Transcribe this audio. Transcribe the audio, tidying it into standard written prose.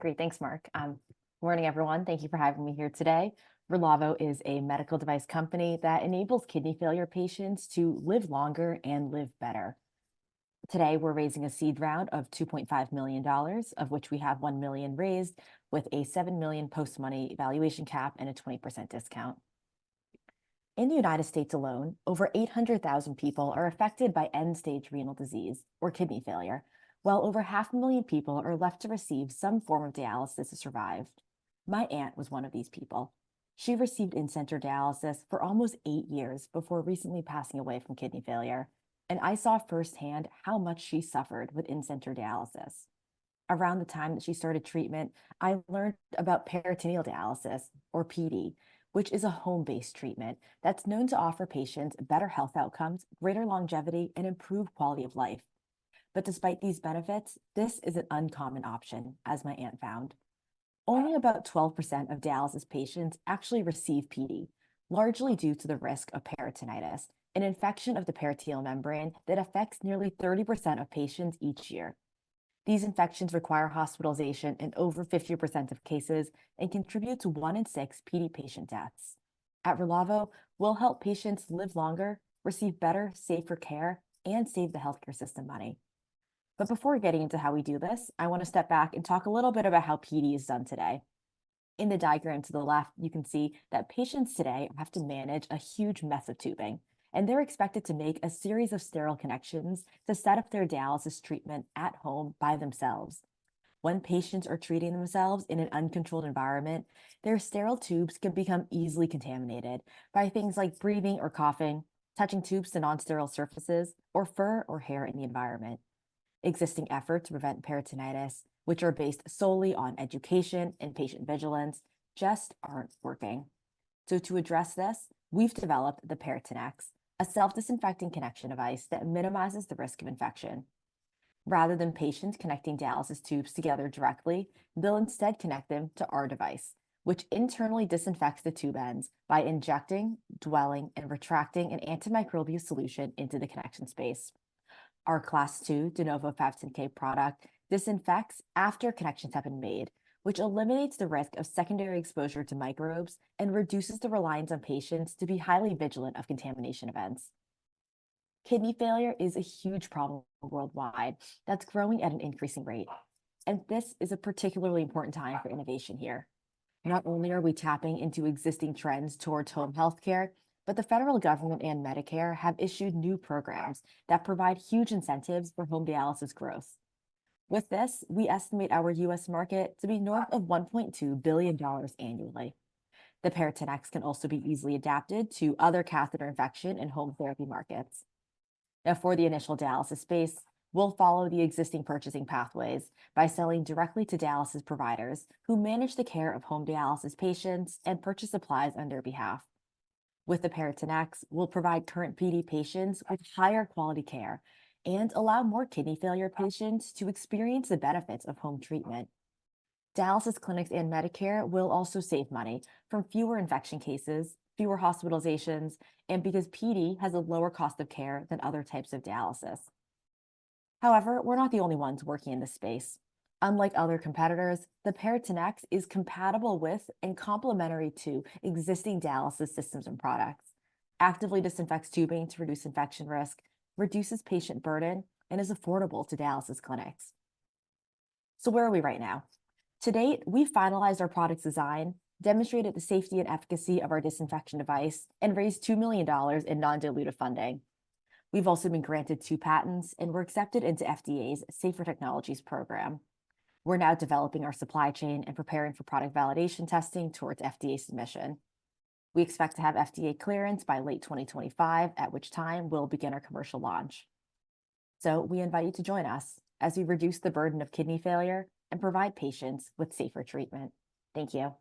Great. Thanks, Mark. Morning, everyone. Thank you for having me here today. Relavo is a medical device company that enables kidney failure patients to live longer and live better. Today, we're raising a seed round of $2.5 million, of which we have $1 million raised with a $7 million post-money valuation cap and a 20% discount. In the United States alone, over 800,000 people are affected by end-stage renal disease or kidney failure, while over 500,000 people are left to receive some form of dialysis to survive. My aunt was one of these people. She received in-center dialysis for almost 8 years before recently passing away from kidney failure, and I saw firsthand how much she suffered with in-center dialysis. Around the time that she started treatment, I learned about peritoneal dialysis, or PD, which is a home-based treatment that's known to offer patients better health outcomes, greater longevity, and improved quality of life. But despite these benefits, this is an uncommon option, as my aunt found. Only about 12% of dialysis patients actually receive PD, largely due to the risk of peritonitis, an infection of the peritoneal membrane that affects nearly 30% of patients each year. These infections require hospitalization in over 50% of cases and contribute to 1 in 6 PD patient deaths. At Relavo, we'll help patients live longer, receive better, safer care, and save the healthcare system money. But before getting into how we do this, I want to step back and talk a little bit about how PD is done today. In the diagram to the left, you can see that patients today have to manage a huge mess of tubing, and they're expected to make a series of sterile connections to set up their dialysis treatment at home by themselves. When patients are treating themselves in an uncontrolled environment, their sterile tubes can become easily contaminated by things like breathing or coughing, touching tubes to non-sterile surfaces, or fur or hair in the environment. Existing efforts to prevent peritonitis, which are based solely on education and patient vigilance, just aren't working. So to address this, we've developed the Peritonex, a self-disinfecting connection device that minimizes the risk of infection. Rather than patients connecting dialysis tubes together directly, they'll instead connect them to our device, which internally disinfects the tube ends by injecting, dwelling, and retracting an antimicrobial solution into the connection space. Our Class 2 de novo 510K product disinfects after connections have been made, which eliminates the risk of secondary exposure to microbes and reduces the reliance on patients to be highly vigilant of contamination events. Kidney failure is a huge problem worldwide that's growing at an increasing rate, and this is a particularly important time for innovation here. Not only are we tapping into existing trends towards home healthcare, but the federal government and Medicare have issued new programs that provide huge incentives for home dialysis growth. With this, we estimate our U.S. market to be north of $1.2 billion annually. The Peritonex can also be easily adapted to other catheter infection and home therapy markets. Now, for the initial dialysis space, we'll follow the existing purchasing pathways by selling directly to dialysis providers who manage the care of home dialysis patients and purchase supplies on their behalf. With the Peritonex, we'll provide current PD patients with higher quality care and allow more kidney failure patients to experience the benefits of home treatment. Dialysis clinics and Medicare will also save money from fewer infection cases, fewer hospitalizations, and because PD has a lower cost of care than other types of dialysis. However, we're not the only ones working in this space. Unlike other competitors, the Peritonex is compatible with and complementary to existing dialysis systems and products, actively disinfects tubing to reduce infection risk, reduces patient burden, and is affordable to dialysis clinics. So where are we right now? To date, we've finalized our product's design, demonstrated the safety and efficacy of our disinfection device, and raised $2 million in non-dilutive funding. We've also been granted 2 patents and were accepted into FDA's Safer Technologies program. We're now developing our supply chain and preparing for product validation testing towards FDA submission. We expect to have FDA clearance by late 2025, at which time we'll begin our commercial launch. So we invite you to join us as we reduce the burden of kidney failure and provide patients with safer treatment. Thank you.